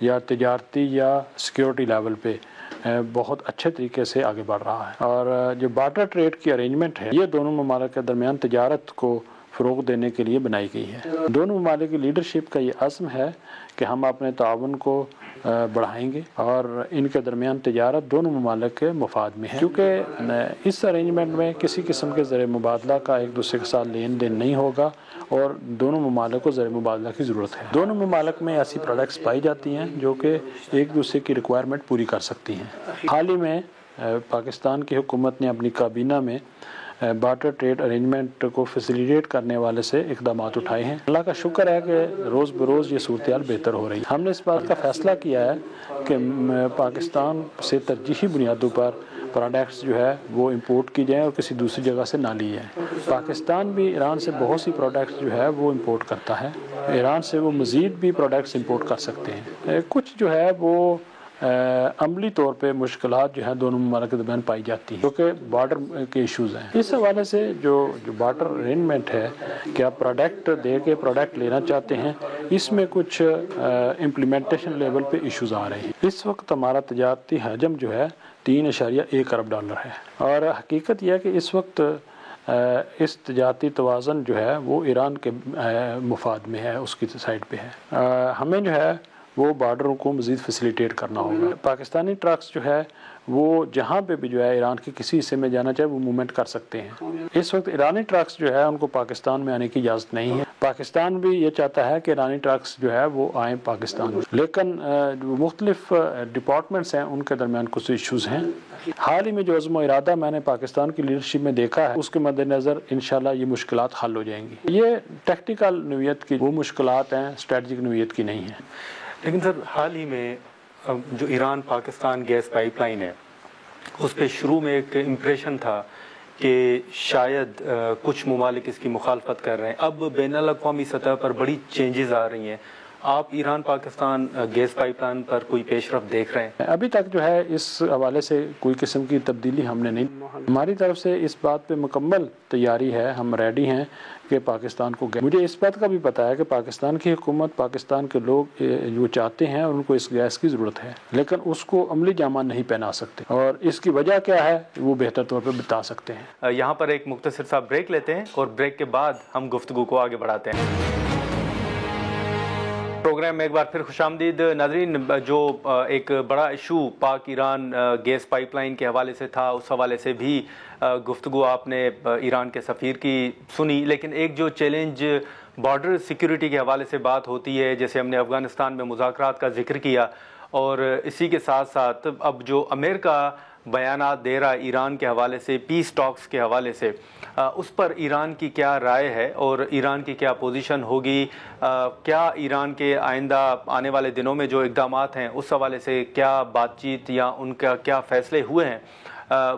یا تجارتی یا سیکیورٹی لیول پہ بہت اچھے طریقے سے آگے بڑھ رہا ہے. اور جو بارٹر ٹریڈ کی ارینجمنٹ ہے یہ دونوں ممالک کے درمیان تجارت کو فروغ دینے کے لیے بنائی گئی ہے. دونوں ممالک کی لیڈرشپ کا یہ عزم ہے کہ ہم اپنے تعاون کو بڑھائیں گے اور ان کے درمیان تجارت دونوں ممالک کے مفاد میں ہے، کیونکہ اس ارینجمنٹ میں کسی قسم کے زر مبادلہ کا ایک دوسرے کے ساتھ لین دین نہیں ہوگا اور دونوں ممالک کو زر مبادلہ کی ضرورت ہے. دونوں ممالک میں ایسی پروڈکٹس پائی جاتی ہیں جو کہ ایک دوسرے کی ریکوائرمنٹ پوری کر سکتی ہیں. حال ہی میں پاکستان کی حکومت نے اپنی کابینہ میں بارٹر ٹریڈ ارینجمنٹ کو فیسیلیٹیٹ کرنے والے سے اقدامات اٹھائے ہیں. اللہ کا شکر ہے کہ روز بروز یہ صورتحال بہتر ہو رہی ہے. ہم نے اس بات کا فیصلہ کیا ہے کہ پاکستان سے ترجیحی بنیادوں پر پروڈکٹس جو ہے وہ امپورٹ کی جائیں اور کسی دوسری جگہ سے نہ لی جائیں. پاکستان بھی ایران سے بہت سی پروڈکٹس جو ہے وہ امپورٹ کرتا ہے. ایران سے وہ مزید بھی پروڈکٹس امپورٹ کر سکتے ہیں. کچھ جو ہے وہ عملی طور پہ مشکلات جو ہیں دونوں ممالک کے درمیان پائی جاتی ہیں کیونکہ بارڈر کے ایشوز ہیں. اس حوالے سے جو بارڈر ارینجمنٹ ہے کہ آپ پروڈکٹ دے کے پروڈکٹ لینا چاہتے ہیں، اس میں کچھ امپلیمنٹیشن لیول پہ ایشوز آ رہے ہیں. اس وقت ہمارا تجارتی حجم جو ہے $3.1 ارب ہے اور حقیقت یہ ہے کہ اس وقت اس تجارتی توازن جو ہے وہ ایران کے مفاد میں ہے، اس کی سائڈ پہ ہے. ہمیں جو ہے وہ بارڈروں کو مزید فیسیلیٹیٹ کرنا ہوگا. پاکستانی ٹرکس جو ہے وہ جہاں پہ بھی جو ہے ایران کے کسی حصے میں جانا چاہے وہ موومنٹ کر سکتے ہیں. اس وقت ایرانی ٹرکس جو ہے ان کو پاکستان میں آنے کی اجازت نہیں ہے. پاکستان بھی یہ چاہتا ہے کہ ایرانی ٹرکس جو ہے وہ آئیں پاکستان میں، لیکن جو مختلف ڈپارٹمنٹس ہیں ان کے درمیان کچھ ایشوز ہیں. حال ہی میں جو عزم و ارادہ میں نے پاکستان کی لیڈرشپ میں دیکھا ہے اس کے مد نظر انشاءاللہ یہ مشکلات حل ہو جائیں گی. یہ ٹیکٹیکل نوعیت کی وہ مشکلات ہیں، اسٹریٹجک نوعیت کی نہیں ہیں. لیکن سر حال ہی میں جو Iran Pakistan gas pipeline ہے اس پہ شروع میں ایک امپریشن تھا کہ شاید کچھ ممالک اس کی مخالفت کر رہے ہیں. اب بین الاقوامی سطح پر بڑی چینجز آ رہی ہیں. آپ Iran Pakistan gas pipeline پر کوئی پیش رفت دیکھ رہے ہیں؟ ابھی تک جو ہے اس حوالے سے کوئی قسم کی تبدیلی ہم نے نہیں. ہماری طرف سے اس بات پہ مکمل تیاری ہے، ہم ریڈی ہیں کہ پاکستان کو مجھے اس بات کا بھی پتہ ہے کہ پاکستان کی حکومت، پاکستان کے لوگ جو چاہتے ہیں ان کو اس گیس کی ضرورت ہے، لیکن اس کو عملی جامہ نہیں پہنا سکتے اور اس کی وجہ کیا ہے وہ بہتر طور پہ بتا سکتے ہیں. یہاں پر ایک مختصر سا بریک لیتے ہیں اور بریک کے بعد ہم گفتگو کو آگے بڑھاتے ہیں. پروگرام میں ایک بار پھر خوش آمدید ناظرین. جو ایک بڑا ایشو پاک ایران گیس پائپ لائن کے حوالے سے تھا اس حوالے سے بھی گفتگو آپ نے ایران کے سفیر کی سنی، لیکن ایک جو چیلنج بارڈر سیکیورٹی کے حوالے سے بات ہوتی ہے، جیسے ہم نے افغانستان میں مذاکرات کا ذکر کیا اور اسی کے ساتھ ساتھ اب جو امریکہ بیانات دے رہا ایران کے حوالے سے، پیس ٹاکس کے حوالے سے، اس پر ایران کی کیا رائے ہے اور ایران کی کیا پوزیشن ہوگی؟ کیا ایران کے آئندہ آنے والے دنوں میں جو اقدامات ہیں اس حوالے سے کیا بات چیت یا ان کا کیا فیصلے ہوئے ہیں؟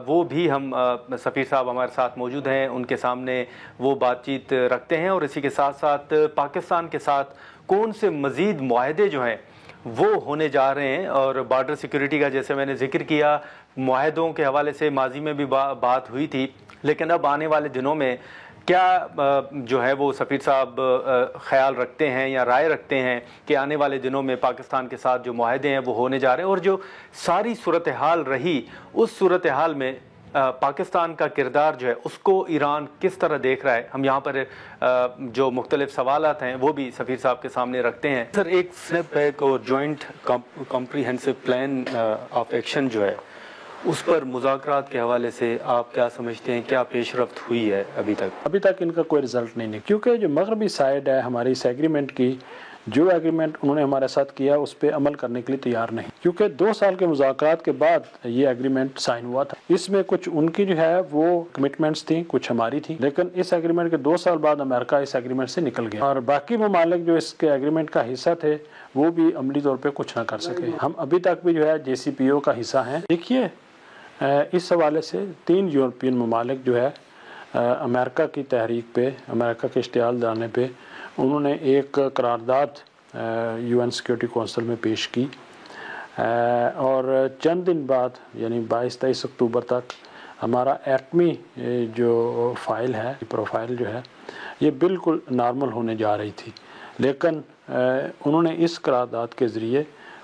وہ بھی ہم سفیر صاحب ہمارے ساتھ موجود ہیں، ان کے سامنے وہ بات چیت رکھتے ہیں اور اسی کے ساتھ ساتھ پاکستان کے ساتھ کون سے مزید معاہدے جو ہیں وہ ہونے جا رہے ہیں. اور بارڈر سیکیورٹی کا جیسے میں نے ذکر کیا، معاہدوں کے حوالے سے ماضی میں بھی بات ہوئی تھی، لیکن اب آنے والے دنوں میں کیا جو ہے وہ سفیر صاحب خیال رکھتے ہیں یا رائے رکھتے ہیں کہ آنے والے دنوں میں پاکستان کے ساتھ جو معاہدے ہیں وہ ہونے جا رہے ہیں اور جو ساری صورتحال رہی اس صورتحال میں پاکستان کا کردار جو ہے اس کو ایران کس طرح دیکھ رہا ہے؟ ہم یہاں پر جو مختلف سوالات ہیں وہ بھی سفیر صاحب کے سامنے رکھتے ہیں. سر، ایک سنیپ پیک اور joint comprehensive plan of action جو ہے اس پر مذاکرات کے حوالے سے آپ کیا سمجھتے ہیں، کیا پیش رفت ہوئی ہے ابھی تک؟ ابھی تک ان کا کوئی رزلٹ نہیں ہے کیونکہ جو مغربی سائڈ ہے ہماری اس ایگریمنٹ کی، جو ایگریمنٹ انہوں نے ہمارے ساتھ کیا اس پہ عمل کرنے کے لیے تیار نہیں، کیونکہ 2 سال کے مذاکرات کے بعد یہ ایگریمنٹ سائن ہوا تھا. اس میں کچھ ان کی جو ہے وہ کمٹمنٹس تھیں، کچھ ہماری تھیں، لیکن اس ایگریمنٹ کے 2 سال بعد امریکہ اس ایگریمنٹ سے نکل گیا اور باقی ممالک جو اس کے ایگریمنٹ کا حصہ تھے وہ بھی عملی طور پہ کچھ نہ کر سکے. ہم ابھی تک بھی جو ہے JCPOA کا حصہ ہیں. دیکھیے اس حوالے سے 3 یورپین ممالک جو ہے امریکہ کی تحریک پہ، امریکہ کے اشتعال دلانے پہ انہوں نے ایک قرارداد UN سیکیورٹی کونسل میں پیش کی اور چند دن بعد یعنی 22-23 اکتوبر تک ہمارا ایٹمی جو فائل ہے، پروفائل جو ہے یہ بالکل نارمل ہونے جا رہی تھی، لیکن انہوں نے اس قرارداد کے ذریعے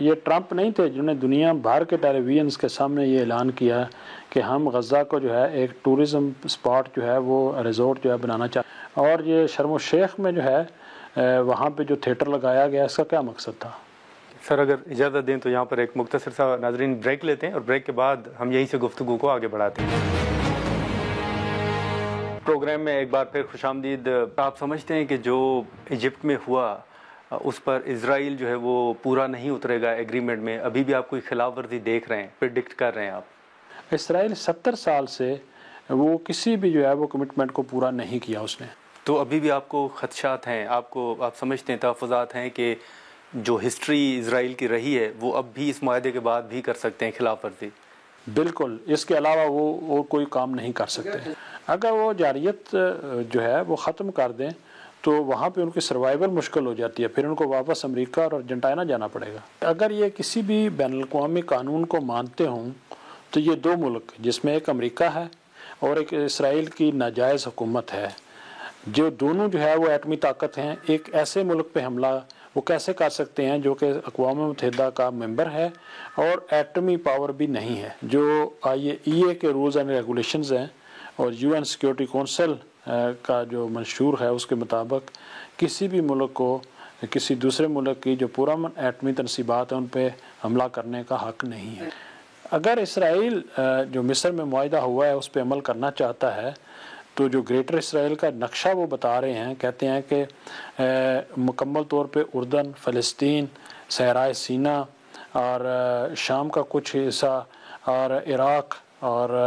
یہ ٹرمپ نہیں تھے جنہوں نے دنیا بھر کے ٹیلی ویژنس کے سامنے یہ اعلان کیا کہ ہم غزہ کو جو ہے ایک ٹورزم اسپاٹ جو ہے وہ ریزورٹ جو ہے بنانا چاہتے ہیں، اور یہ شرم الشیخ میں جو ہے وہاں پہ جو تھیٹر لگایا گیا اس کا کیا مقصد تھا؟ سر اگر اجازت دیں تو یہاں پر ایک مختصر سا ناظرین بریک لیتے ہیں اور بریک کے بعد ہم یہیں سے گفتگو کو آگے بڑھاتے ہیں۔ پروگرام میں ایک بار پھر خوش آمدید۔ آپ سمجھتے ہیں کہ جو ایجپٹ میں ہوا اس پر اسرائیل جو ہے وہ پورا نہیں اترے گا ایگریمنٹ میں؟ ابھی بھی آپ کوئی خلاف ورزی دیکھ رہے ہیں، پریڈکٹ کر رہے ہیں آپ؟ اسرائیل 70 سال سے وہ کسی بھی جو ہے وہ کمٹمنٹ کو پورا نہیں کیا اس نے۔ تو ابھی بھی آپ کو خدشات ہیں، آپ سمجھتے ہیں، تحفظات ہیں کہ جو ہسٹری اسرائیل کی رہی ہے وہ اب بھی اس معاہدے کے بعد بھی کر سکتے ہیں خلاف ورزی؟ بالکل، اس کے علاوہ وہ کوئی کام نہیں کر سکتے۔ اگر وہ جارحیت جو ہے وہ ختم کر دیں تو وہاں پہ ان کی سروائیول مشکل ہو جاتی ہے، پھر ان کو واپس امریکہ اور ارجنٹائنا جانا پڑے گا۔ اگر یہ کسی بھی بین الاقوامی قانون کو مانتے ہوں تو یہ دو ملک جس میں ایک امریکہ ہے اور ایک اسرائیل کی ناجائز حکومت ہے، جو دونوں جو ہے وہ ایٹمی طاقت ہیں، ایک ایسے ملک پہ حملہ وہ کیسے کر سکتے ہیں جو کہ اقوام متحدہ کا ممبر ہے اور ایٹمی پاور بھی نہیں ہے؟ جو ای اے کے رولز اینڈ ریگولیشنز ہیں اور یو این سیکیورٹی کونسل کا جو منشور ہے اس کے مطابق کسی بھی ملک کو کسی دوسرے ملک کی جو پرامن ایٹمی تنصیبات ہیں ان پہ حملہ کرنے کا حق نہیں ہے۔ اگر اسرائیل جو مصر میں معاہدہ ہوا ہے اس پہ عمل کرنا چاہتا ہے تو جو گریٹر اسرائیل کا نقشہ وہ بتا رہے ہیں، کہتے ہیں کہ مکمل طور پہ اردن، فلسطین، صحرائے سینا اور شام کا کچھ حصہ اور عراق اور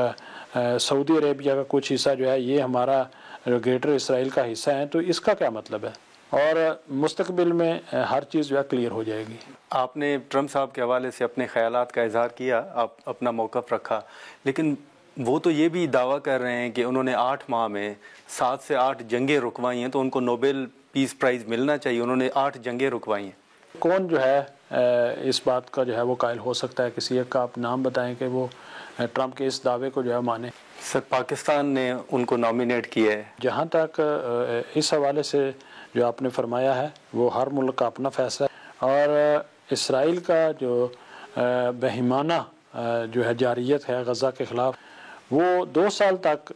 سعودی عربیہ کا کچھ حصہ جو ہے یہ ہمارا گریٹر اسرائیل کا حصہ ہیں۔ تو اس کا کیا مطلب ہے؟ اور مستقبل میں ہر چیز جو ہے کلیئر ہو جائے گی۔ آپ نے ٹرمپ صاحب کے حوالے سے اپنے خیالات کا اظہار کیا، آپ اپنا موقف رکھا، لیکن وہ تو یہ بھی دعویٰ کر رہے ہیں کہ انہوں نے 8 ماہ میں 7 سے 8 جنگیں رکوائی ہیں، تو ان کو نوبل پیس پرائز ملنا چاہیے، انہوں نے 8 جنگیں رکوائی ہیں۔ کون جو ہے اس بات کا جو ہے وہ قائل ہو سکتا ہے؟ کسی ایک کا آپ نام بتائیں کہ وہ ٹرمپ کے اس دعوے کو جو ہے مانے۔ سر پاکستان نے ان کو نامینیٹ کیا ہے۔ جہاں تک اس حوالے سے جو آپ نے فرمایا ہے وہ ہر ملک کا اپنا فیصلہ ہے، اور اسرائیل کا جو بہیمانہ جو ہے جارحیت ہے غزہ کے خلاف، وہ 2 سال تک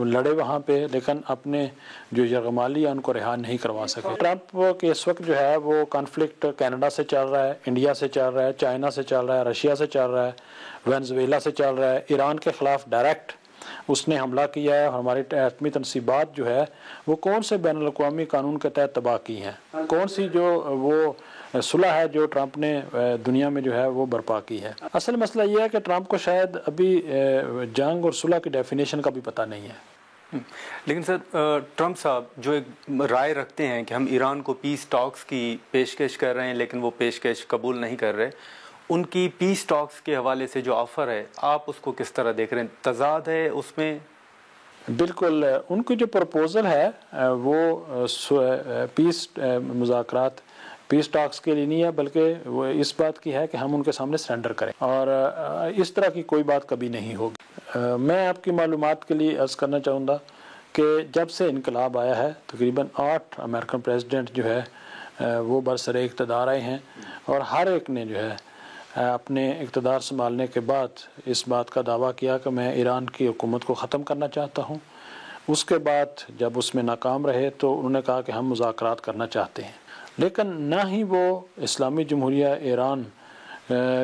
لڑے وہاں پہ، لیکن اپنے جو یرغمالی ہیں ان کو رہا نہیں کروا سکے۔ ٹرمپ کے اس وقت جو ہے وہ کانفلکٹ کینیڈا سے چل رہا ہے، انڈیا سے چل رہا ہے، چائنا سے چل رہا ہے، رشیا سے چل رہا ہے، وینزویلا سے چل رہا ہے، ایران کے خلاف ڈائریکٹ اس نے حملہ کیا ہے۔ ہماری ایٹمی تنصیبات جو ہے وہ کون سے بین الاقوامی قانون کے تحت تباہ کی ہیں؟ کون سی جو وہ صلح ہے جو ٹرمپ نے دنیا میں جو ہے وہ برپا کی ہے؟ اصل مسئلہ یہ ہے کہ ٹرمپ کو شاید ابھی جنگ اور صلح کی ڈیفینیشن کا بھی پتہ نہیں ہے۔ لیکن سر ٹرمپ صاحب جو ایک رائے رکھتے ہیں کہ ہم ایران کو پیس ٹاکس کی پیشکش کر رہے ہیں لیکن وہ پیشکش قبول نہیں کر رہے، ان کی پیس ٹاکس کے حوالے سے جو آفر ہے آپ اس کو کس طرح دیکھ رہے ہیں؟ تضاد ہے اس میں؟ بالکل، ان کی جو پروپوزل ہے وہ پیس مذاکرات پیس ٹاکس کے لیے نہیں ہے، بلکہ وہ اس بات کی ہے کہ ہم ان کے سامنے سرنڈر کریں، اور اس طرح کی کوئی بات کبھی نہیں ہوگی۔ میں آپ کی معلومات کے لیے عرض کرنا چاہوں گا کہ جب سے انقلاب آیا ہے تقریباً 8 امریکن پریزیڈنٹ جو ہے وہ برسر اقتدار آئے ہیں، اور ہر ایک نے جو ہے اپنے اقتدار سنبھالنے کے بعد اس بات کا دعویٰ کیا کہ میں ایران کی حکومت کو ختم کرنا چاہتا ہوں۔ اس کے بعد جب اس میں ناکام رہے تو انہوں نے کہا کہ ہم مذاکرات کرنا چاہتے ہیں، لیکن نہ ہی وہ اسلامی جمہوریہ ایران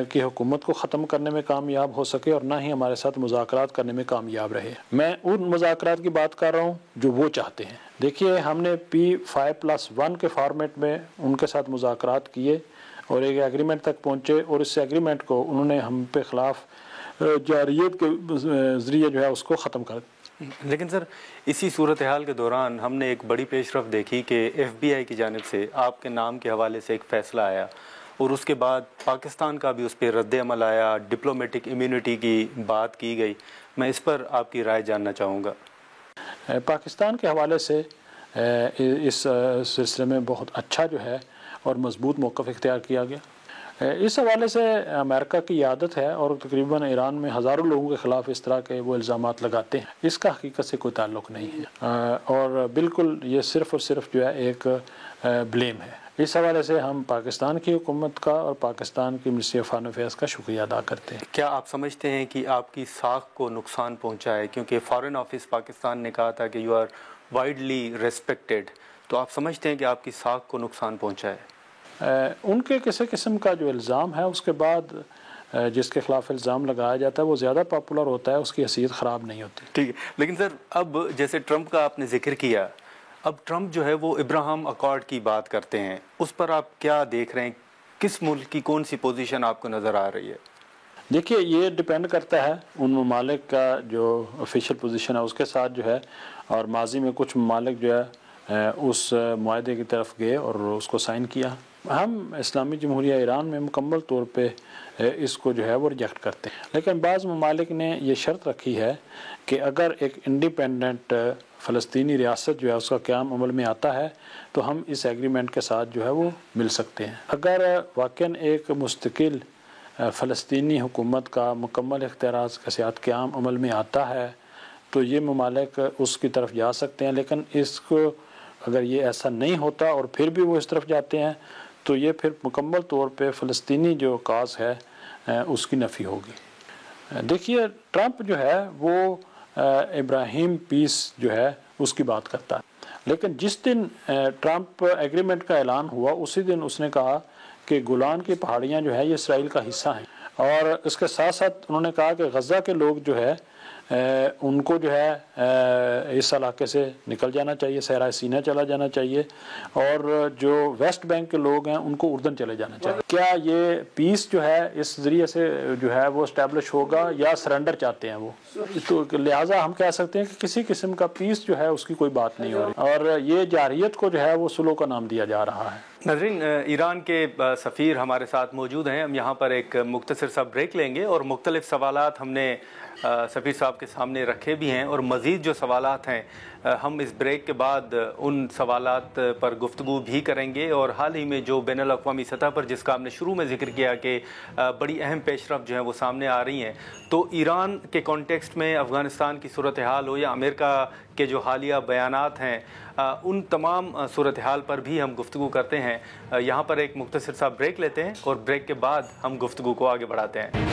کی حکومت کو ختم کرنے میں کامیاب ہو سکے اور نہ ہی ہمارے ساتھ مذاکرات کرنے میں کامیاب رہے۔ میں ان مذاکرات کی بات کر رہا ہوں جو وہ چاہتے ہیں۔ دیکھیے، ہم نے P5+1 کے فارمیٹ میں ان کے ساتھ مذاکرات کیے اور ایک ایگریمنٹ تک پہنچے، اور اس ایگریمنٹ کو انہوں نے ہم پہ خلاف جارحیت کے ذریعے جو ہے اس کو ختم کر دیا۔ لیکن سر اسی صورتحال کے دوران ہم نے ایک بڑی پیش رفت دیکھی کہ FBI کی جانب سے آپ کے نام کے حوالے سے ایک فیصلہ آیا، اور اس کے بعد پاکستان کا بھی اس پہ رد عمل آیا، ڈپلومیٹک امیونٹی کی بات کی گئی۔ میں اس پر آپ کی رائے جاننا چاہوں گا۔ پاکستان کے حوالے سے اس سلسلے میں بہت اچھا جو ہے اور مضبوط موقف اختیار کیا گیا۔ اس حوالے سے امریکہ کی عادت ہے، اور تقریباً ایران میں ہزاروں لوگوں کے خلاف اس طرح کے وہ الزامات لگاتے ہیں، اس کا حقیقت سے کوئی تعلق نہیں ہے، اور بالکل یہ صرف اور صرف جو ہے ایک بلیم ہے۔ اس حوالے سے ہم پاکستان کی حکومت کا اور پاکستان کی منسٹری آف فارن افیئرس کا شکریہ ادا کرتے ہیں۔ کیا آپ سمجھتے ہیں کہ آپ کی ساکھ کو نقصان پہنچا ہے؟ کیونکہ فارن آفس پاکستان نے کہا تھا کہ یو آر وائڈلی ریسپیکٹڈ، تو آپ سمجھتے ہیں کہ آپ کی ساکھ کو نقصان پہنچا ہے؟ ان کے کسی قسم کا جو الزام ہے اس کے بعد جس کے خلاف الزام لگایا جاتا ہے وہ زیادہ پاپولر ہوتا ہے، اس کی حیثیت خراب نہیں ہوتی۔ ٹھیک ہے، لیکن سر اب جیسے ٹرمپ کا آپ نے ذکر کیا، اب ٹرمپ جو ہے وہ ابراہیم اکارڈ کی بات کرتے ہیں، اس پر آپ کیا دیکھ رہے ہیں؟ کس ملک کی کون سی پوزیشن آپ کو نظر آ رہی ہے؟ دیکھیے یہ ڈیپینڈ کرتا ہے ان ممالک کا جو آفیشیل پوزیشن ہے اس کے ساتھ جو ہے، اور ماضی میں کچھ ممالک جو ہے اس معاہدے کی طرف گئے اور اس کو سائن کیا۔ ہم اسلامی جمہوریہ ایران میں مکمل طور پہ اس کو جو ہے وہ ریجیکٹ کرتے ہیں، لیکن بعض ممالک نے یہ شرط رکھی ہے کہ اگر ایک انڈیپینڈنٹ فلسطینی ریاست جو ہے اس کا قیام عمل میں آتا ہے تو ہم اس ایگریمنٹ کے ساتھ جو ہے وہ مل سکتے ہیں۔ اگر واقعاً ایک مستقل فلسطینی حکومت کا مکمل اختیارات کے ساتھ قیام عمل میں آتا ہے تو یہ ممالک اس کی طرف جا سکتے ہیں، لیکن اس کو اگر یہ ایسا نہیں ہوتا اور پھر بھی وہ اس طرف جاتے ہیں تو یہ پھر مکمل طور پہ فلسطینی جو کاز ہے اس کی نفی ہوگی۔ دیکھیے ٹرمپ جو ہے وہ ابراہیم پیس جو ہے اس کی بات کرتا ہے، لیکن جس دن ٹرمپ ایگریمنٹ کا اعلان ہوا اسی دن اس نے کہا کہ گولان کی پہاڑیاں جو ہے یہ اسرائیل کا حصہ ہیں، اور اس کے ساتھ ساتھ انہوں نے کہا کہ غزہ کے لوگ جو ہے ان کو جو ہے اس علاقے سے نکل جانا چاہیے، صحرائے سینا چلا جانا چاہیے، اور جو ویسٹ بینک کے لوگ ہیں ان کو اردن چلے جانا چاہیے۔ کیا یہ پیس جو ہے اس ذریعے سے جو ہے وہ اسٹیبلش ہوگا یا سرنڈر چاہتے ہیں وہ؟ تو لہٰذا ہم کہہ سکتے ہیں کہ کسی قسم کا پیس جو ہے اس کی کوئی بات نہیں ہو رہی، اور یہ جارحیت کو جو ہے وہ سلو کا نام دیا جا رہا ہے۔ ناظرین، ایران کے سفیر ہمارے ساتھ موجود ہیں، ہم یہاں پر ایک مختصر سا بریک لیں گے اور مختلف سوالات ہم نے سفیر صاحب کے سامنے رکھے بھی ہیں، اور مزید جو سوالات ہیں ہم اس بریک کے بعد ان سوالات پر گفتگو بھی کریں گے، اور حال ہی میں جو بین الاقوامی سطح پر جس کا ہم نے شروع میں ذکر کیا کہ بڑی اہم پیش رفت جو ہیں وہ سامنے آ رہی ہیں، تو ایران کے کانٹیکسٹ میں افغانستان کی صورتحال ہو یا امریکہ کے جو حالیہ بیانات ہیں ان تمام صورتحال پر بھی ہم گفتگو کرتے ہیں۔ یہاں پر ایک مختصر سا بریک لیتے ہیں اور بریک کے بعد ہم گفتگو کو آگے بڑھاتے ہیں۔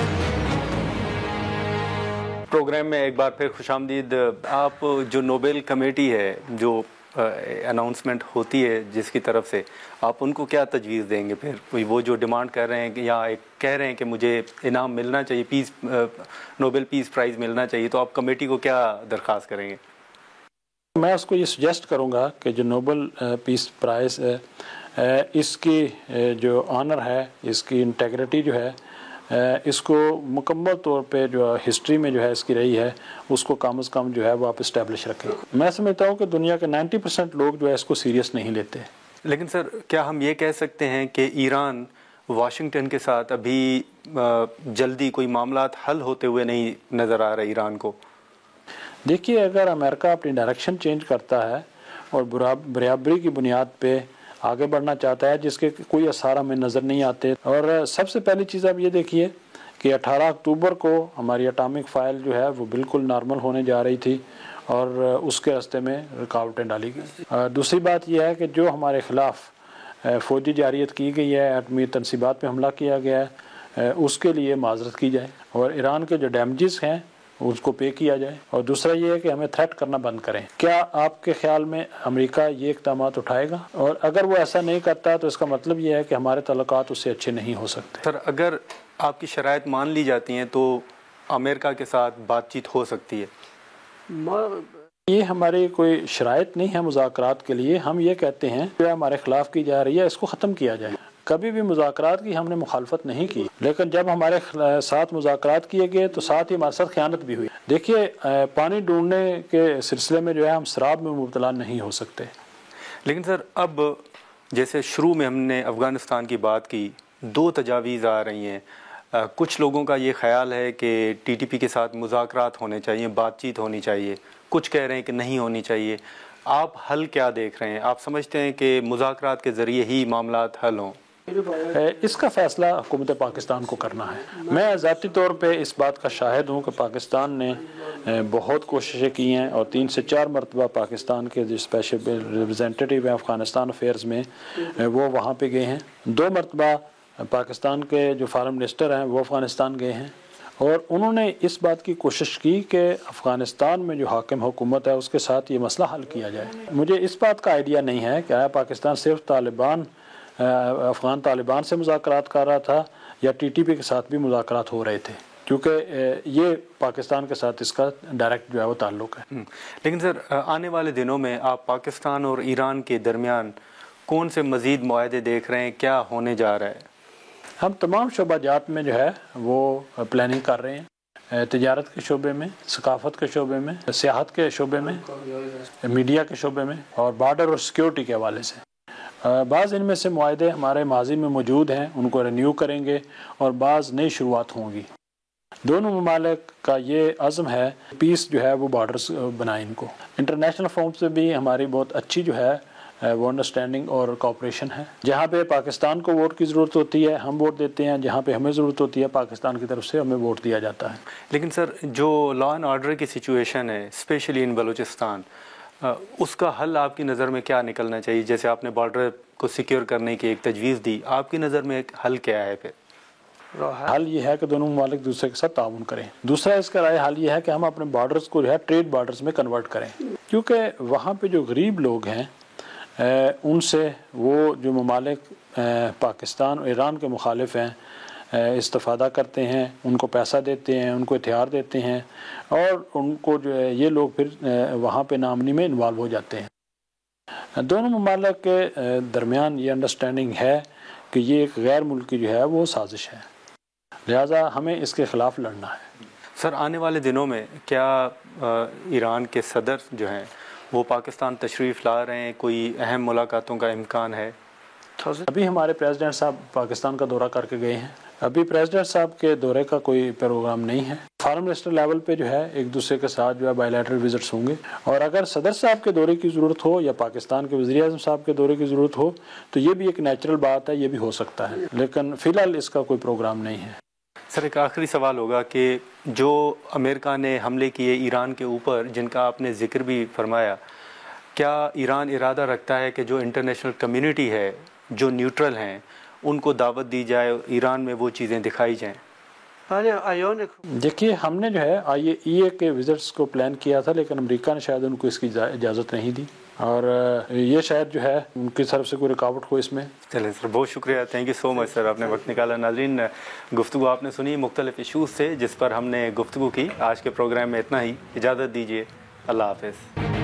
پروگرام میں ایک بار پھر خوش آمدید۔ آپ جو نوبل کمیٹی ہے جو اناؤنسمنٹ ہوتی ہے جس کی طرف سے، آپ ان کو کیا تجویز دیں گے؟ پھر وہ جو ڈیمانڈ کر رہے ہیں کہ یا کہہ رہے ہیں کہ مجھے انعام ملنا چاہیے، پیس نوبل پیس پرائز ملنا چاہیے، تو آپ کمیٹی کو کیا درخواست کریں گے؟ میں اس کو یہ سجیسٹ کروں گا کہ جو نوبل پیس پرائز ہے اس کی جو آنر ہے، اس کی انٹیگریٹی جو ہے، اس کو مکمل طور پہ جو ہسٹری میں جو ہے اس کی رہی ہے اس کو کم از کم جو ہے وہ آپ اسٹیبلش رکھیں۔ میں سمجھتا ہوں کہ دنیا کے 90% لوگ جو ہے اس کو سیریس نہیں لیتے۔ لیکن سر کیا ہم یہ کہہ سکتے ہیں کہ ایران واشنگٹن کے ساتھ ابھی جلدی کوئی معاملات حل ہوتے ہوئے نہیں نظر آ رہے ایران کو؟ دیکھیے اگر امریکہ اپنی ڈائریکشن چینج کرتا ہے اور برابری کی بنیاد پہ آگے بڑھنا چاہتا ہے جس کے کوئی آثار ہمیں نظر نہیں آتے، اور سب سے پہلی چیز آپ یہ دیکھیے کہ 18 اکتوبر کو ہماری اٹامک فائل جو ہے وہ بالکل نارمل ہونے جا رہی تھی اور اس کے راستے میں رکاوٹیں ڈالی گئی۔ دوسری بات یہ ہے کہ جو ہمارے خلاف فوجی جارحیت کی گئی ہے، ایٹمی تنصیبات پہ حملہ کیا گیا ہے، اس کے لیے معذرت کی جائے اور ایران کے جو ڈیمیجز ہیں اس کو پے کیا جائے، اور دوسرا یہ ہے کہ ہمیں تھریٹ کرنا بند کریں۔ کیا آپ کے خیال میں امریکہ یہ اقدامات اٹھائے گا؟ اور اگر وہ ایسا نہیں کرتا تو اس کا مطلب یہ ہے کہ ہمارے تعلقات اس سے اچھے نہیں ہو سکتے۔ سر اگر آپ کی شرائط مان لی جاتی ہیں تو امریکہ کے ساتھ بات چیت ہو سکتی ہے؟ یہ ہماری کوئی شرائط نہیں ہے مذاکرات کے لیے، ہم یہ کہتے ہیں جو ہمارے خلاف کی جا رہی ہے اس کو ختم کیا جائے۔ کبھی بھی مذاکرات کی ہم نے مخالفت نہیں کی، لیکن جب ہمارے ساتھ مذاکرات کیے گئے تو ساتھ ہی ہمارے ساتھ خیانت بھی ہوئی۔ دیکھیے پانی ڈھونڈنے کے سلسلے میں جو ہے ہم شراب میں مبتلا نہیں ہو سکتے۔ لیکن سر اب جیسے شروع میں ہم نے افغانستان کی بات کی، 2 تجاویز آ رہی ہیں۔ کچھ لوگوں کا یہ خیال ہے کہ ٹی ٹی پی کے ساتھ مذاکرات ہونے چاہیے، بات چیت ہونی چاہیے، کچھ کہہ رہے ہیں کہ نہیں ہونی چاہیے۔ آپ حل کیا دیکھ رہے ہیں؟ آپ سمجھتے ہیں کہ مذاکرات کے ذریعے ہی معاملات حل ہوں؟ اس کا فیصلہ حکومت پاکستان کو کرنا ہے۔ میں ذاتی طور پہ اس بات کا شاہد ہوں کہ پاکستان نے بہت کوششیں کی ہیں اور 3 سے 4 مرتبہ پاکستان کے جو اسپیشل ریپرزینٹیٹیو ہیں افغانستان افیئرز میں وہ وہاں پہ گئے ہیں۔ 2 مرتبہ پاکستان کے جو فارن منسٹر ہیں وہ افغانستان گئے ہیں اور انہوں نے اس بات کی کوشش کی کہ افغانستان میں جو حاکم حکومت ہے اس کے ساتھ یہ مسئلہ حل کیا جائے۔ مجھے اس بات کا آئیڈیا نہیں ہے کہ آیا پاکستان صرف افغان طالبان سے مذاکرات کر رہا تھا یا ٹی ٹی پی کے ساتھ بھی مذاکرات ہو رہے تھے، کیونکہ یہ پاکستان کے ساتھ اس کا ڈائریکٹ جو ہے وہ تعلق ہے۔ لیکن سر آنے والے دنوں میں آپ پاکستان اور ایران کے درمیان کون سے مزید معاہدے دیکھ رہے ہیں، کیا ہونے جا رہا ہے؟ ہم تمام شعبہ جات میں جو ہے وہ پلاننگ کر رہے ہیں، تجارت کے شعبے میں، ثقافت کے شعبے میں، سیاحت کے شعبے میں، میڈیا کے شعبے میں اور بارڈر اور سیکیورٹی کے حوالے سے۔ بعض ان میں سے معاہدے ہمارے ماضی میں موجود ہیں، ان کو رینیو کریں گے اور بعض نئی شروعات ہوں گی۔ دونوں ممالک کا یہ عزم ہے پیس جو ہے وہ بارڈرز بنائیں ان کو۔ انٹرنیشنل فورم سے بھی ہماری بہت اچھی جو ہے وہ انڈرسٹینڈنگ اور کوآپریشن ہے۔ جہاں پہ پاکستان کو ووٹ کی ضرورت ہوتی ہے ہم ووٹ دیتے ہیں، جہاں پہ ہمیں ضرورت ہوتی ہے پاکستان کی طرف سے ہمیں ووٹ دیا جاتا ہے۔ لیکن سر جو لا اینڈ آرڈر کی سچویشن ہے اسپیشلی ان بلوچستان، اس کا حل آپ کی نظر میں کیا نکلنا چاہیے؟ جیسے آپ نے بارڈر کو سیکیور کرنے کی ایک تجویز دی، آپ کی نظر میں ایک حل کیا ہے پھر؟ حل یہ ہے کہ دونوں ممالک دوسرے کے ساتھ تعاون کریں۔ دوسرا اس کا رائے حل یہ ہے کہ ہم اپنے بارڈرز کو جو ہے ٹریڈ بارڈرز میں کنورٹ کریں، کیونکہ وہاں پہ جو غریب لوگ ہیں ان سے وہ جو ممالک پاکستان اور ایران کے مخالف ہیں استفادہ کرتے ہیں، ان کو پیسہ دیتے ہیں، ان کو ہتھیار دیتے ہیں اور ان کو جو ہے یہ لوگ پھر وہاں پہ نامنی میں انوالو ہو جاتے ہیں۔ دونوں ممالک کے درمیان یہ انڈرسٹینڈنگ ہے کہ یہ ایک غیر ملکی جو ہے وہ سازش ہے، لہٰذا ہمیں اس کے خلاف لڑنا ہے۔ سر آنے والے دنوں میں کیا ایران کے صدر جو ہیں وہ پاکستان تشریف لا رہے ہیں؟ کوئی اہم ملاقاتوں کا امکان ہے؟ ابھی ہمارے پریزیڈنٹ صاحب پاکستان کا دورہ کر کے گئے ہیں، ابھی پریزیڈنٹ صاحب کے دورے کا کوئی پروگرام نہیں ہے۔ فارن منسٹر لیول پہ جو ہے ایک دوسرے کے ساتھ جو ہے بائیلیٹرل وزٹس ہوں گے، اور اگر صدر صاحب کے دورے کی ضرورت ہو یا پاکستان کے وزیر اعظم صاحب کے دورے کی ضرورت ہو تو یہ بھی ایک نیچرل بات ہے، یہ بھی ہو سکتا ہے، لیکن فی الحال اس کا کوئی پروگرام نہیں ہے۔ سر ایک آخری سوال ہوگا کہ جو امریکہ نے حملے کیے ایران کے اوپر، جن کا آپ نے ذکر بھی فرمایا، کیا ایران ارادہ رکھتا ہے کہ جو انٹرنیشنل کمیونٹی ہے، جو نیوٹرل ہیں، ان کو دعوت دی جائے اور ایران میں وہ چیزیں دکھائی جائیں؟ دیکھیے ہم نے جو ہے IAEA کے وزٹس کو پلان کیا تھا، لیکن امریکہ نے شاید ان کو اس کی اجازت نہیں دی، اور یہ شاید جو ہے ان کی طرف سے کوئی رکاوٹ ہو اس میں۔ چلیں سر، بہت شکریہ، تھینک یو سو مچ سر، آپ نے وقت نکالا۔ ناظرین، گفتگو آپ نے سنی مختلف ایشوز سے جس پر ہم نے گفتگو کی۔ آج کے پروگرام میں اتنا ہی، اجازت دیجیے، اللہ حافظ۔